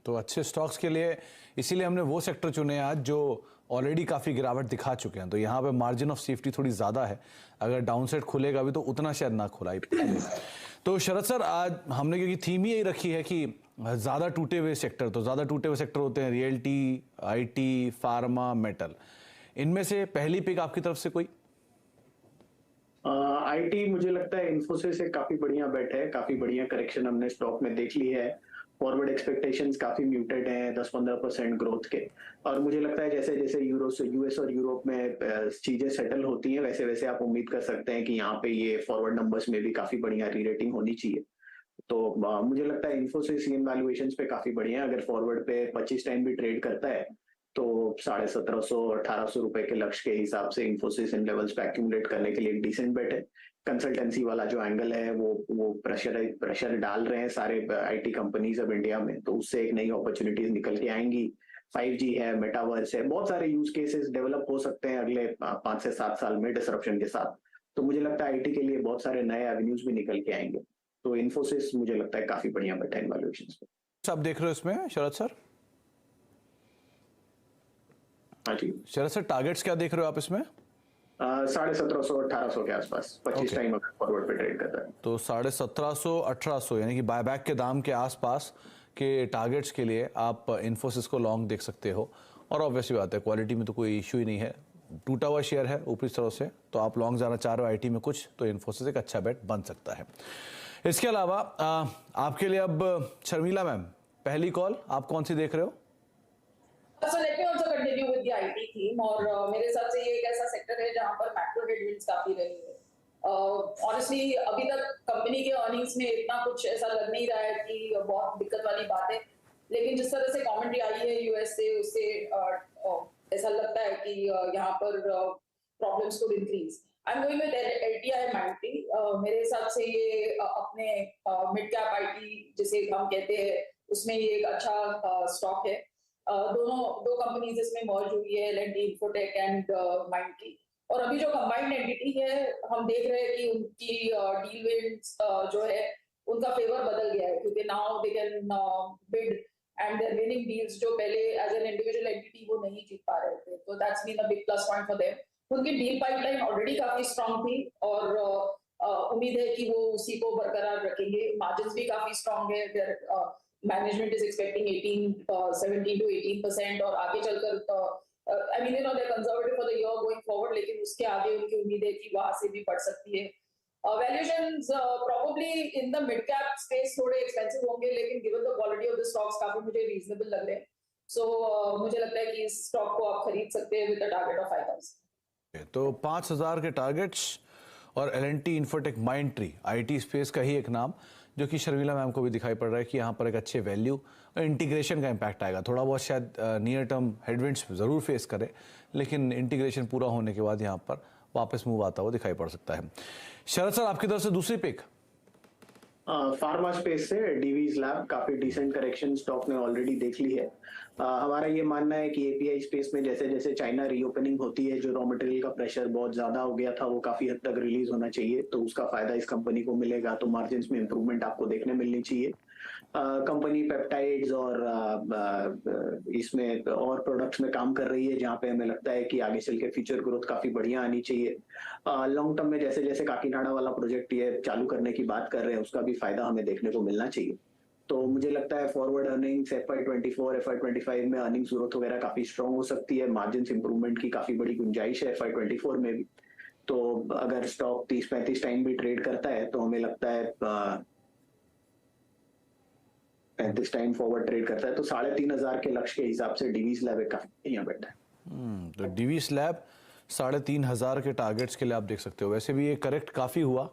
तो अच्छे स्टॉक्स के लिए इसीलिए हमने वो सेक्टर चुने आज जो ऑलरेडी काफ़ी गिरावट दिखा चुके हैं, तो यहाँ पे मार्जिन ऑफ सेफ्टी थोड़ी ज़्यादा है। अगर डाउनसाइड खुलेगा भी तो उतना शायद ना खुला ही पड़े। तो शरद सर, आज हमने क्योंकि थीम ही यही रखी है कि ज़्यादा टूटे हुए सेक्टर, तो ज़्यादा टूटे हुए सेक्टर होते हैं रियल्टी, आईटी, फार्मा, मेटल। इनमें से पहली पिक आपकी तरफ से कोई? आईटी मुझे लगता है इन्फोसिस एक काफी बढ़िया बेट है। काफी बढ़िया करेक्शन हमने स्टॉक में देख ली है। फॉरवर्ड एक्सपेक्टेशंस काफी म्यूटेड हैं, 10-15% ग्रोथ के। और मुझे लगता है जैसे जैसे यूएस और यूरोप में चीजें सेटल होती हैं, वैसे वैसे आप उम्मीद कर सकते हैं कि यहाँ पे ये फॉरवर्ड नंबर्स में भी काफी बढ़िया री रेटिंग होनी चाहिए। तो मुझे लगता है इन्फोसिस इन वैल्यूएशंस पे काफी बढ़िया है। अगर फॉरवर्ड पे 25 टाइम भी ट्रेड करता है तो 1750-1800 रुपए के लक्ष्य के हिसाब से इन्फोसिस इन लेवल्स पे एक्यूमुलेट करने के लिए एक डिसेंट बेट है। कंसल्टेंसी वाला जो एंगल है वो प्रेशर डाल रहे हैं सारे आईटी कंपनीज अब इंडिया में, तो उससे एक नई अपॉर्चुनिटीज निकल के आएंगी। 5G है, मेटावर्स है, बहुत सारे यूज केसेस डेवलप हो सकते हैं अगले 5 से 7 साल में डिसरप्शन के साथ। तो मुझे लगता है आईटी के लिए बहुत सारे नए एवेन्यूज भी निकल के आएंगे। तो इन्फोसिस मुझे लगता है काफी बढ़िया बेट है इन वैल्यूएशंस पे। आप देख रहे हो इसमें शरद सर? हाँ जी शरद सर, टारगेट्स क्या देख रहे हो आप इसमें? 1750-1800 के आसपास 25 टाइम अगर फॉरवर्ड पे ट्रेड करता है तो 1750-1800 यानी कि बायबैक के दाम के आसपास के टारगेट्स के लिए आप इन्फोसिस को लॉन्ग देख सकते हो। और ऑब्वियसली बात है, क्वालिटी में तो कोई इशू ही नहीं है। टूटा हुआ शेयर है ऊपरी तरफ से, तो आप लॉन्ग जाना चाह रहे हो आईटी में कुछ, तो इन्फोसिस एक अच्छा बेट बन सकता है। इसके अलावा आपके लिए अब शर्मिला मैम, पहली कॉल आप कौन सी देख रहे हो? So let me also continue with the IT theme और मेरे हिसाब से ये एक ऐसा सेक्टर है जहाँ पर मैक्रो हेडविंड्स काफी रही है। ऑनेस्टली अभी तक कंपनी के अर्निंग्स में इतना कुछ ऐसा लग नहीं रहा है कि बहुत दिक्कत वाली बात है, लेकिन जिस तरह से कमेंट्री आई है यूएस से, उससे ऐसा लगता है कि यहाँ पर problems could increase. I am going with LTI mighty. मेरे हिसाब से ये अपने मिड कैप आईटी जिसे हम कहते हैं उसमें ये एक अच्छा स्टॉक है। दो कंपनीज इसमें मर्ज हुई है, एल&टी इन्फोटेक एंड माइंडट्री। और अभी जो कंबाइंड एंटिटी है, हम देख रहे हैं कि उनकी डील विंस जो है उनका फेवर बदल गया है, क्योंकि now they can bid and there winning deals जो पहले एज एन इंडिविजुअल एंटिटी वो नहीं जीत पा रहे थे। तो that's been a big plus point for them. उनकी डील पाइपलाइन ऑलरेडी काफी स्ट्रांग थी और उम्मीद है कि वो उसी को बरकरार रखेंगे। मार्जिन्स भी काफी स्ट्रांग है। मैनेजमेंट इज एक्सपेक्टिंग 17 to 18% और आगे चलकर I mean they're conservative for the year going forward, लेकिन उसके आगे उनकी उम्मीद है कि वहां से भी बढ़ सकती है। Valuations probably in the mid cap space थोड़े एक्सपेंसिव होंगे, लेकिन given the quality of the stocks काफी मुझे रीजनेबल लग रहे हैं। सो मुझे लगता है कि इस स्टॉक को आप खरीद सकते हैं विद अ टारगेट ऑफ 5000। तो 5000 के टारगेट्स और L&T infotech Mindtree, IT space का ही एक नाम जो कि शर्मिला मैम को भी दिखाई पड़ रहा है कि यहाँ पर एक अच्छे वैल्यू और इंटीग्रेशन का इम्पैक्ट आएगा। थोड़ा बहुत शायद नियर टर्म हेडविंड्स ज़रूर फेस करे, लेकिन इंटीग्रेशन पूरा होने के बाद यहाँ पर वापस मूव आता हुआ दिखाई पड़ सकता है। शरद सर, आपकी तरफ से दूसरी पिक? फार्मा स्पेस से डीवीज लैब काफी डिसेंट करेक्शन स्टॉक ने ऑलरेडी देख ली है। हमारा ये मानना है कि एपीआई स्पेस में जैसे जैसे चाइना रीओपनिंग होती है, जो रॉ मटेरियल का प्रेशर बहुत ज्यादा हो गया था वो काफी हद तक रिलीज होना चाहिए, तो उसका फायदा इस कंपनी को मिलेगा। तो मार्जिन में इंप्रूवमेंट आपको देखने मिलनी चाहिए। कंपनी पेप्टाइड्स और इसमें और प्रोडक्ट्स में काम कर रही है, जहां पे हमें लगता है कि आगे चल के फ्यूचर ग्रोथ काफी बढ़िया आनी चाहिए। लॉन्ग टर्म में जैसे जैसे काकीनाडा वाला प्रोजेक्ट ये चालू करने की बात कर रहे हैं, उसका भी फायदा हमें देखने को मिलना चाहिए। तो मुझे लगता है फॉरवर्ड अर्निंग्स FY24 FY25 में अर्निंग्स ग्रोथ वगैरह काफी स्ट्रांग हो सकती है। मार्जिन इंप्रूवमेंट की काफी बड़ी गुंजाइश है FY24 में भी। तो अगर स्टॉक 30-35 टाइम भी ट्रेड करता है तो हमें लगता है 35 टाइम फॉरवर्ड ट्रेड करता है तो 3500 के लक्ष्य के हिसाब से डीवीज लैब काफी बढ़िया बेट है। तो डीवीज लैब 3500 के टारगेट्स के लिए आप देख सकते हो। वैसे भी ये करेक्ट काफ़ी हुआ,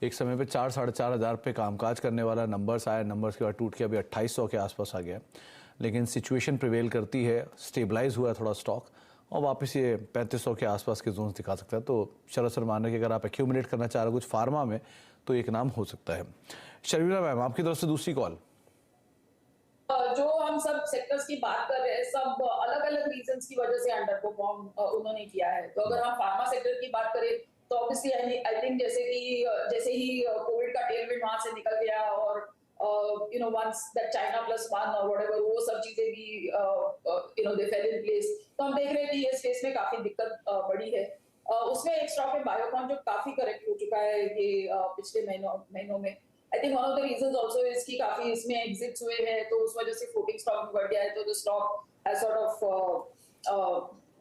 एक समय पे 4-4.5 पे कामकाज करने वाला नंबर्स आया, नंबर्स के बाद टूट के अभी 2800 के आसपास आ गया। लेकिन सिचुएशन प्रिवेल करती है, स्टेबलाइज हुआ है थोड़ा स्टॉक और वापस ये 3500 के आसपास के जोन्स दिखा सकता है। तो शरद सर मान रहे कि अगर आप एक्यूमुलेट करना चाह रहे हो कुछ फार्मा में तो एक नाम हो सकता है। शर्मिला मैम, आपकी तरफ से दूसरी कॉल। जो हम सब सेक्टर्स की बात कर रहे हैं, सब अलग अलग रीजंस की वजह से अंडर परफॉर्म उन्होंने किया है। तो अगर हम फार्मा सेक्टर की बात करें तो ऑब्वियसली आई थिंक जैसे ही कोविड का टेलविंड वहां से निकल गया और once that China plus one or whatever वो सब चीजें भी they fell in place, तो हम देख रहे हैं कि ये स्पेस में काफी दिक्कत बढ़ी है। उसमें एक स्टॉक है बायोकॉन जो काफी करेक्ट हो चुका है ये पिछले महीनों में। I think one of the reasons also is कि काफी इसमें एग्जिट्स हुए हैं, तो उस वजह से फ्लोटिंग स्टॉक बढ़ गया है, तो the stock has sort of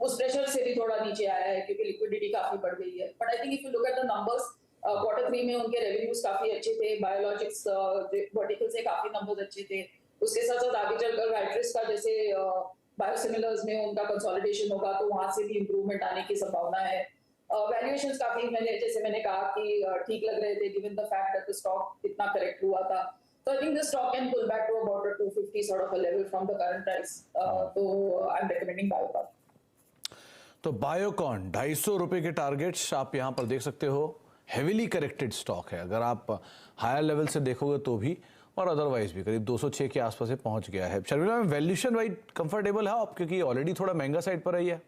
उस प्रेशर से भी थोड़ा नीचे आया है क्योंकि लिक्विडिटी काफी बढ़ गई है। But I think if you look at the numbers, Q3 में उनके रेवेन्यूज काफी अच्छे थे, बायोलॉजिक्स वर्टिकल से काफी नंबर्स अच्छे थे। उसके साथ साथ आगे चलकर वाइट्रिस का जैसे बायोसिमिलर्स में उनका कंसोलिडेशन होगा तो वहां से भी इंप्रूवमेंट आने की संभावना है। वैल्यूएशंस काफी मैंने कहा कि ठीक लग रहे थे given the fact that the stock इतना करेक्ट हुआ था। So I think the stock can pull back to about a 250 sort of a level from the current price. So I'm recommending Biocon. तो बायोकॉन 250 रुपए के targets आप यहाँ पर देख सकते हो। हेवीली करेक्टेड स्टॉक है, अगर आप हायर लेवल से देखोगे तो भी, और अदरवाइज भी करीब 206 के आसपास से पहुंच गया है। शर्मिला में वैल्यूएशन वाइज कंफर्टेबल है आप, क्योंकि ऑलरेडी थोड़ा महंगा साइड पर रही है।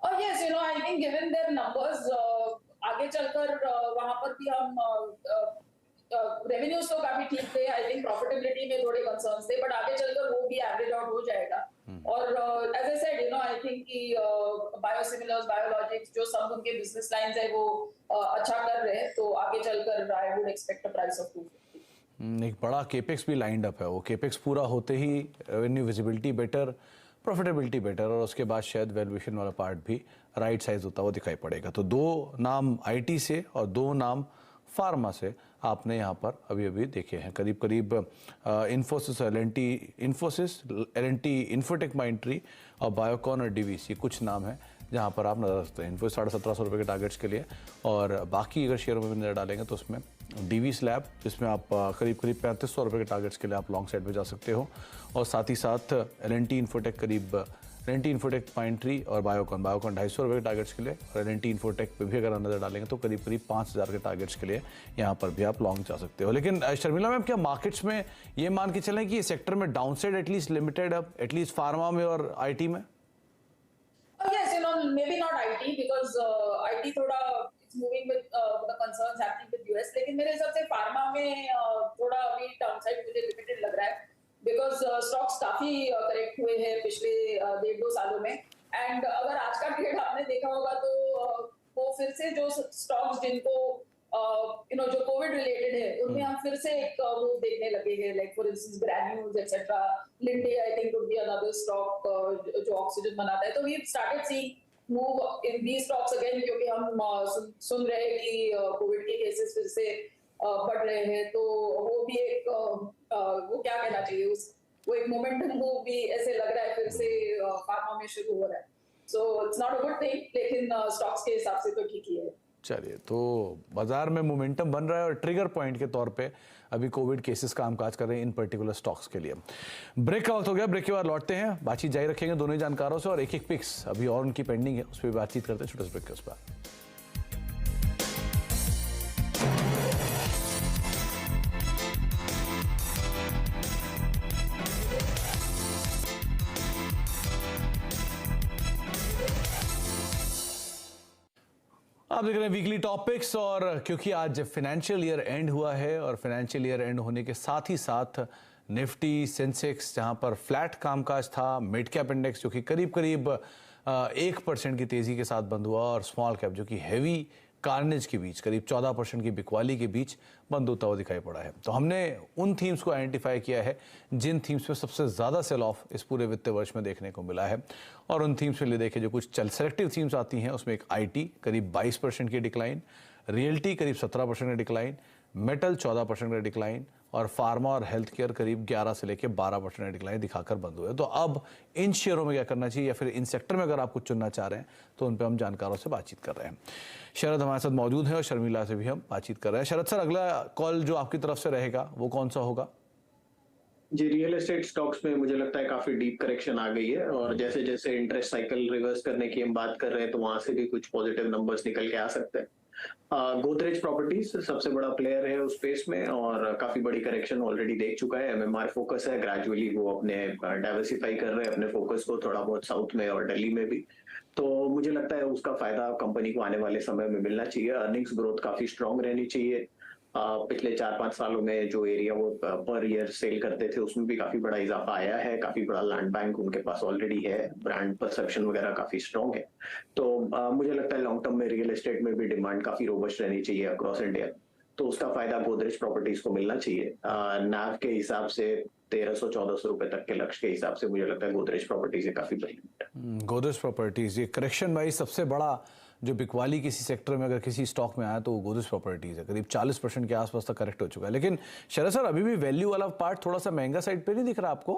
Yes, I think given their numbers, आगे चलकर वहां पर भी हम रेवेन्यूज तो काफी ठीक थे। आई थिंक प्रॉफिटेबिलिटी में थोड़े कंसर्न्स थे, बट आगे चलकर वो भी एवरेज आउट हो जाएगा। और as I said I think कि बायोसिमिलर्स, बायोलॉजिक्स जो सब उनके बिजनेस लाइंस है वो अच्छा कर रहे हैं, तो आगे चलकर I would expect a price of 250। एक बड़ा केपेक्स भी लाइंड अप है, वो केपेक्स पूरा होते ही revenue visibility better, profitability better, और उसके बाद शायद वैल्यूएशन वाला पार्ट भी राइट साइज होता हुआ दिखाई पड़ेगा। तो 2 नाम आईटी से और 2 नाम फार्मा से आपने यहाँ पर अभी देखे हैं। करीब इन्फोसिस, एल&टी, इन्फोटेक, माइंडट्री और बायोकॉन और डीवीसी कुछ नाम हैं जहाँ पर आप नजर रखते हैं। इन्फो 1750 रुपये के टारगेट्स के लिए, और बाकी अगर शेयरों में भी नजर डालेंगे तो उसमें डीवी स्लैब जिसमें आप करीब 3500 रुपये के टारगेट्स के लिए आप लॉन्ग साइड में जा सकते हो, और साथ ही साथ L&T infotech, L&T infotech, Mindtree और बायोकॉन 250 रुपये के टारगेट्स के लिए, और एल&टी इन्फोटेक पे भी अगर नजर डालेंगे तो करीब 5000 के टारगेट्स के लिए यहाँ पर भी आप लॉन्ग जा सकते हो। लेकिन शर्मिला मैम, क्या मार्केट्स में ये मान के चलें कि ये सेक्टर में डाउनसाइड एटलीस्ट लिमिटेड अब, एटलीस्ट फार्मा में और आईटी में? Yes, maybe not IT because IT थोड़ा it's moving with the concerns happening with US, लेकिन मेरे हिसाब से फार्मा में थोड़ा अभी डाउनसाइड मुझे लिमिटेड लग रहा है, बिकॉज स्टॉक्स काफी करेक्ट हुए हैं पिछले 1.5-2 सालों में। एंड अगर आज का ट्रेड आपने देखा होगा तो वो फिर से जो स्टॉक्स जिनको जो कोविड रिलेटेड है उनमें हम फिर से एक मूव देखने लगे हैं, like for instance granules etcetera. Linde I think would be another stock जो ऑक्सीजन बनाता है, तो we started seeing move in these stocks again, क्योंकि हम सुन रहे हैं कि कोविड के केसेस फिर से बढ़ रहे हैं, तो वो भी एक वो क्या कहना चाहिए, वो एक मोमेंटम मूव भी ऐसे लग रहा है फिर से फार्मा में शुरू हो रहा है। So it's not a good thing, लेकिन स्टॉक्स के हिसाब से तो ठीक ही है। चलिए, तो बाजार में मोमेंटम बन रहा है और ट्रिगर पॉइंट के तौर पे अभी कोविड केसेस कामकाज कर रहे हैं इन पर्टिकुलर स्टॉक्स के लिए। ब्रेक का वक्त हो गया, ब्रेक के बाद लौटते हैं, बातचीत जारी रखेंगे दोनों ही जानकारों से, और एक पिक्स अभी और उनकी पेंडिंग है, उस पर बातचीत करते हैं छोटे से ब्रेक के उस पर। आप देख रहे हैं वीकली टॉपिक्स, और क्योंकि आज फाइनेंशियल ईयर एंड हुआ है और फाइनेंशियल ईयर एंड होने के साथ ही साथ निफ्टी, सेंसेक्स जहां पर फ्लैट कामकाज था, मिड कैप इंडेक्स जो कि करीब 1% की तेजी के साथ बंद हुआ, और स्मॉल कैप जो कि हैवी कार्नेज के बीच करीब 14% की बिकवाली के बीच बंद होता हुआ दिखाई पड़ा है। तो हमने उन थीम्स को आइडेंटिफाई किया है जिन थीम्स में सबसे ज़्यादा सेल ऑफ इस पूरे वित्तीय वर्ष में देखने को मिला है, और उन थीम्स में ले देखे जो कुछ सेलेक्टिव थीम्स आती हैं उसमें एक आईटी करीब 22% की डिक्लाइन, रियल्टी करीब 17% की डिक्लाइन, मेटल 14% का डिक्लाइन, और फार्मा और हेल्थ केयर करीब 11 से लेकर 12% का डिक्लाइन दिखाकर बंद हुए। तो अब इन शेयरों में क्या करना चाहिए, या फिर इन सेक्टर में अगर आप कुछ चुनना चाह रहे हैं तो उन पर हम जानकारों से बातचीत कर रहे हैं। शरद हमारे साथ मौजूद हैं और शर्मिला से भी हम बातचीत कर रहे हैं। शरद सर, अगला कॉल जो आपकी तरफ से रहेगा वो कौन सा होगा? जी, रियल एस्टेट स्टॉक्स में मुझे लगता है काफी डीप करेक्शन आ गई है, और जैसे जैसे इंटरेस्ट साइकिल रिवर्स करने की हम बात कर रहे हैं तो वहां से भी कुछ पॉजिटिव नंबर्स निकल के आ सकते हैं। गोदरेज प्रॉपर्टीज सबसे बड़ा प्लेयर है उस स्पेस में, और काफी बड़ी करेक्शन ऑलरेडी देख चुका है। एमएमआर फोकस है, ग्रेजुअली वो अपने डाइवर्सिफाई कर रहे हैं अपने फोकस को थोड़ा बहुत साउथ में और दिल्ली में भी, तो मुझे लगता है उसका फायदा कंपनी को आने वाले समय में मिलना चाहिए। अर्निंग्स ग्रोथ काफी स्ट्रांग रहनी चाहिए। पिछले 4-5 सालों में जो एरिया वो पर ईयर सेल करते थे उसमें भी काफी बड़ा इजाफा आया है, काफी बड़ा लैंड बैंक उनके पास ऑलरेडी है, ब्रांड परसेप्शन वगैरह काफी स्ट्रॉन्ग है। तो मुझे लगता है लॉन्ग टर्म में रियल एस्टेट में भी डिमांड काफी रोबस्ट रहनी चाहिए अक्रॉस इंडिया, तो उसका फायदा गोदरेज प्रॉपर्टीज को मिलना चाहिए। नाव के हिसाब से 1300-1400 रुपए तक के लक्ष्य के हिसाब से मुझे लगता है गोदरेज प्रॉपर्टीज काफी बड़ी है। गोदरेज प्रॉपर्टीज ये करेक्शन वाइज सबसे बड़ा जो बिकवाली किसी सेक्टर में अगर किसी स्टॉक में आया तो वो गोदरेज प्रॉपर्टीज है, करीब 40% के आसपास तक करेक्ट हो चुका है। लेकिन शरद सर अभी भी वैल्यू वाला पार्ट थोड़ा सा महंगा साइड पे नहीं दिख रहा आपको?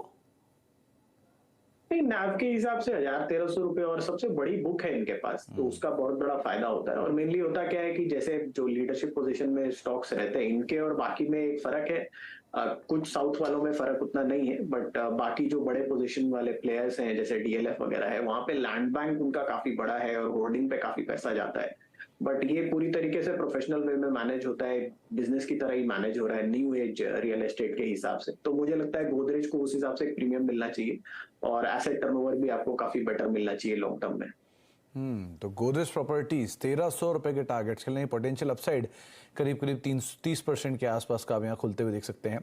नहीं, नाव के हिसाब से 1000-1300 रुपए और सबसे बड़ी बुक है इनके पास, तो उसका बहुत बड़ा फायदा होता है। और मेनली होता क्या है कि जैसे जो लीडरशिप पोजीशन में स्टॉक्स रहते हैं इनके और बाकी में एक फर्क है, कुछ साउथ वालों में फर्क उतना नहीं है, बट बाकी जो बड़े पोजीशन वाले प्लेयर्स हैं जैसे डीएलएफ वगैरह है, वहां पे लैंड बैंक उनका काफी बड़ा है और होर्डिंग पे काफी पैसा जाता है। बट ये पूरी तरीके से प्रोफेशनल वे में मैनेज होता है, बिजनेस की तरह ही मैनेज हो रहा है न्यू एज रियल एस्टेट के हिसाब से। तो मुझे लगता है गोदरेज को उस हिसाब से एक प्रीमियम मिलना चाहिए और एसेट टर्नओवर भी आपको काफी बेटर मिलना चाहिए लॉन्ग टर्म में। तो गोदरेज प्रॉपर्टीज 1300 रुपए के टारगेट्स के लिए पोटेंशियल अपसाइड करीब 30% के आसपास का आप यहाँ खुलते हुए देख सकते हैं।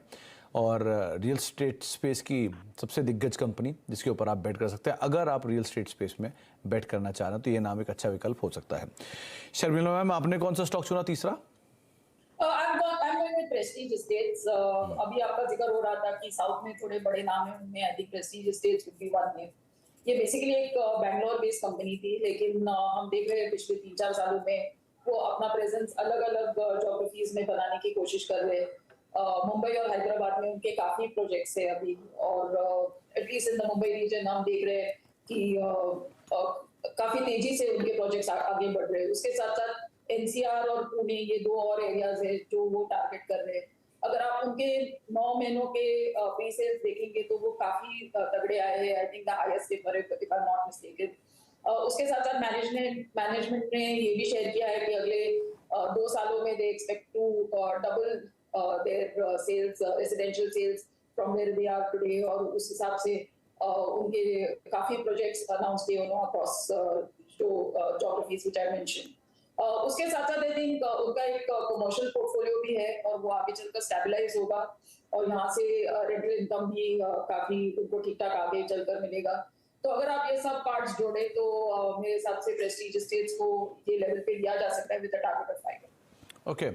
और रियल स्टेट स्पेस की सबसे दिग्गज कंपनी जिसके ऊपर आप बेट कर सकते हैं अगर आप रियल स्टेट स्पेस में बेट करना चाह रहे हैं तो ये नाम एक अच्छा विकल्प हो सकता है। शर्मिला मैम, आपने कौन सा स्टॉक चुना तीसरा? Prestige estates. अभी आपका जिक्र हो रहा था कि साउथ में थोड़े बड़े नाम हैं, उनमें I think Prestige estates would be one name. ये बेसिकली एक बैंगलोर बेस्ड कंपनी थी, लेकिन हम देख रहे हैं पिछले 3-4 सालों में वो अपना प्रेजेंस अलग अलग ज्योग्राफीज में बनाने की कोशिश कर रहे हैं। मुंबई और हैदराबाद में उनके काफी प्रोजेक्ट्स है अभी, और at least in the Mumbai region हम देख रहे हैं कि काफी तेजी से उनके प्रोजेक्ट्स आगे बढ़ रहे हैं। उसके साथ साथ एनसीआर और पुणे, ये 2 और एरियाज है जो वो टारगेट कर रहे हैं। अगर आप उनके 9 महीनों के प्री सेल्स देखेंगे तो वो काफी तगड़े आए हैं, I think the highest ever if I am not mistaken. उसके साथ साथ मैनेजमेंट ने ये भी शेयर किया है कि अगले 2 सालों में they expect to double their sales, residential sales from where they are today, और उस हिसाब से उनके काफी प्रोजेक्ट्स अनाउंस किए उन्होंने अक्रॉस जो ज्योग्राफीज व्हिच आई मेंशन। उसके साथ साथ आई थिंक उनका एक कमर्शियल पोर्टफोलियो भी है और वो आगे चलकर स्टेबलाइज होगा और यहाँ से रेंटल इनकम भी काफी उनको ठीक ठाक आगे चलकर मिलेगा। तो अगर आप ये सब पार्ट्स जोड़े तो मेरे हिसाब से प्रेस्टीज एस्टेट्स को ये लेवल पे लिया जा सकता है with a target of 5। Okay,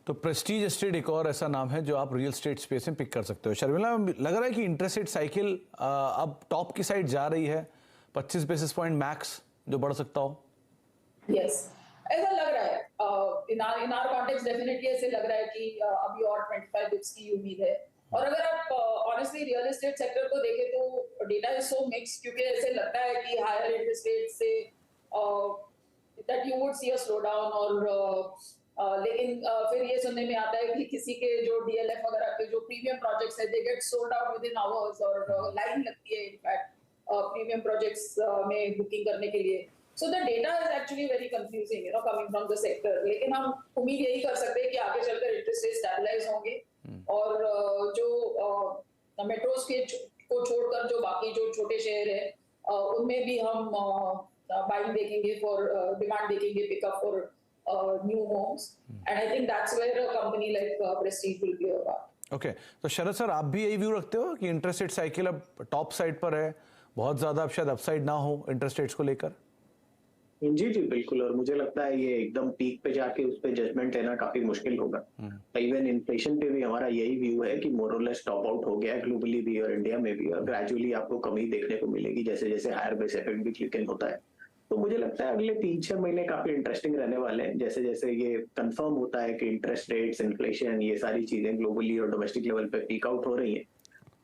तो प्रेस्टीज एस्टेट एक और ऐसा नाम है जो आप रियल स्टेट स्पेस में पिक कर सकते हो। शर्मिला, लग रहा है कि इंटरेस्ट रेट साइकिल अब टॉप की साइड जा रही है, 25 बेसिस पॉइंट मैक्स जो बढ़ सकता हो। यस, ऐसा लग रहा है। इन आवर कॉन्टेक्स्ट डेफिनेटली ऐसे लग रहा है कि अभी और 25 बिप्स की उम्मीद है। और अगर आप ऑनेस्टली रियल एस्टेट सेक्टर को देखें तो डेटा इज सो मिक्स, क्योंकि ऐसे लगता है कि हायर इंटरेस्ट रेट से that you would see a slow down, और लेकिन फिर ये सुनने में आता है कि किसी के जो डीएलएफ वगैरह के जो प्रीमियम प्रोजेक्ट्स है they get sold out with in hours, और लाइन लगती है इनफैक्ट प्रीमियम प्रोजेक्ट्स में बुकिंग करने के लिए। So the data is actually very confusing, you know, coming from the sector. लेकिन हम उम्मीद यही कर सकते हैं कि आगे चलकर इंटरेस्ट रेट स्टेबलाइज होंगे और जो मेट्रोज के को छोड़कर जो बाकी जो छोटे शहर हैं उनमें भी हम बाइंग देखेंगे फॉर डिमांड देखेंगे pickup for new homes, and I think that's where a company like Prestige will play a part. Okay, तो शरद सर, आप भी यही व्यू रखते हो कि इंटरेस्ट रेट साइकिल अब टॉप साइड पर है, बहुत ज्यादा अब शायद अपसाइड ना हो इंटरेस्ट रेट्स को लेकर? जी जी बिल्कुल, और मुझे लगता है ये एकदम पीक पे जाके उस पे जजमेंट लेना काफी मुश्किल होगा। इवन इन्फ्लेशन पे भी हमारा यही व्यू है कि मोर और लेस टॉप आउट हो गया है ग्लोबली भी और इंडिया में भी, और ग्रेजुअली आपको कमी देखने को मिलेगी जैसे जैसे हायर बेस इफेक्ट भी क्लिक इन होता है। तो मुझे लगता है अगले 3-6 महीने काफी इंटरेस्टिंग रहने वाले हैं, जैसे जैसे ये कंफर्म होता है कि इंटरेस्ट रेट्स, इन्फ्लेशन, ये सारी चीजें ग्लोबली और डोमेस्टिक लेवल पे पीक आउट हो रही है।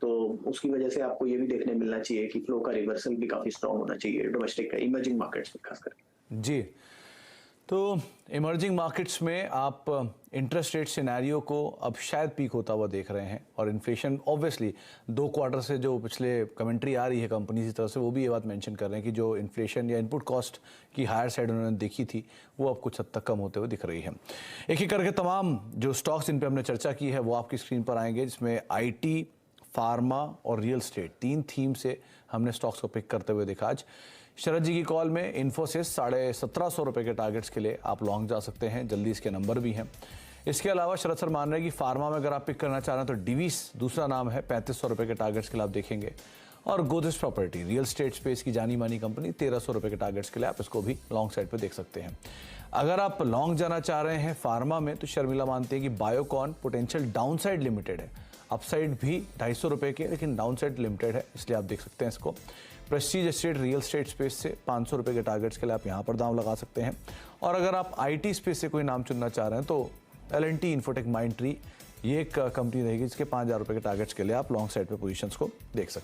तो उसकी वजह से आपको ये भी देखने मिलना चाहिए कि फ्लो का रिवर्सल भी काफी स्ट्रॉन्ग होना चाहिए डोमेस्टिक का, इमर्जिंग मार्केट्स में खासकर। जी, तो इमर्जिंग मार्केट्स में आप इंटरेस्ट रेट सिनेरियो को अब शायद पीक होता हुआ देख रहे हैं, और इन्फ्लेशन ऑब्वियसली 2 क्वार्टर से जो पिछले कमेंट्री आ रही है कंपनी की तरफ से वो भी ये बात मेंशन कर रहे हैं कि जो इन्फ्लेशन या इनपुट कॉस्ट की हायर साइड उन्होंने देखी थी वो अब कुछ हद तक कम होते हुए दिख रही है। एक एक करके तमाम जो स्टॉक्स इन पर हमने चर्चा की है वो आपकी स्क्रीन पर आएंगे, जिसमें IT, फार्मा और रियल स्टेट 3 थीम से हमने स्टॉक्स को पिक करते हुए देखा आज। शरद जी की कॉल में इन्फोसिस 1750 रुपये के टारगेट्स के लिए आप लॉन्ग जा सकते हैं, जल्दी इसके नंबर भी हैं। इसके अलावा शरद सर मान रहे हैं कि फार्मा में अगर आप पिक करना चाह रहे हैं तो डिवीस दूसरा नाम है, 3500 रुपये के टारगेट्स के लिए आप देखेंगे। और Godrej property real estate space की जानी मानी कंपनी, 1300 रुपये के टारगेट्स के लिए आप इसको भी लॉन्ग साइड पे देख सकते हैं। अगर आप लॉन्ग जाना चाह रहे हैं फार्मा में तो शर्मिला मानते हैं कि बायोकॉन पोटेंशियल डाउनसाइड लिमिटेड है, अपसाइड भी 250 रुपये के, लेकिन डाउनसाइड लिमिटेड है, इसलिए आप देख सकते हैं इसको। Prestige estate real estate space से 500 रुपये के टारगेट्स के लिए आप यहाँ पर दाम लगा सकते हैं। और अगर आप IT स्पेस से कोई नाम चुनना चाह रहे हैं तो L&T इन्फोटेक माइंड ट्री, ये एक कंपनी रहेगी जिसके 5000 रुपये के टारगेट्स के लिए आप लॉन्ग साइड पे पोजीशंस को देख सकते हैं।